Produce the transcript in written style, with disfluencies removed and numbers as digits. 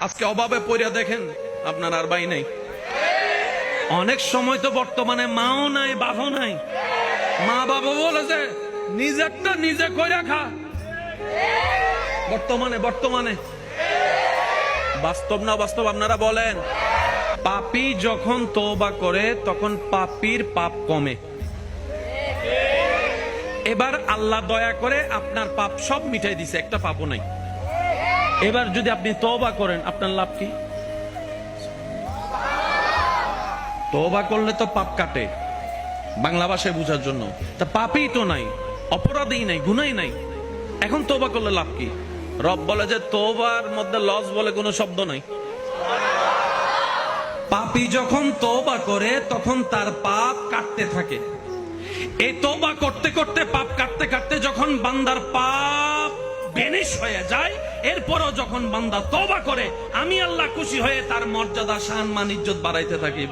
আজকে অভাবে পড়িয়া দেখেন আপনার আর ভাই নাই। অনেক সময় তো বর্তমানে মাও নাই, বাবাও নাই। মা বাবা বলে যে নিজেরটা নিজে কইরা খা। বর্তমানে বাস্তব না বাস্তব আপনারা বলেন। পাপী যখন তওবা করে তখন পাপীর পাপ কমে। এবার আল্লাহ দয়া করে আপনার পাপ সব মিটাই দিছে, একটা পাপও নাই। এবার যদি আপনি তওবা করেন আপনার লাভ কি? তওবা করলে তো পাপ কাটে, বাংলা ভাষায় বোঝার জন্য। তা পাপই তো নাই, অপরাধই নাই, গুনাই নাই, এখন তওবা করলে লাভ কি? রব বলে যে তওবার মধ্যে লস বলে কোনো শব্দ নাই। পাপী যখন তওবা করে তখন তার পাপ কাটতে থাকে। এই তওবা করতে করতে পাপ কাটতে কাটতে যখন বান্দার পাপ বেনিশ হয়ে যায়, এরপরও যখন বান্দা তওবা করে, আমি আল্লাহ খুশি হয়ে তার মর্যাদা, সম্মান, ইজ্জত বাড়াইতে থাকি।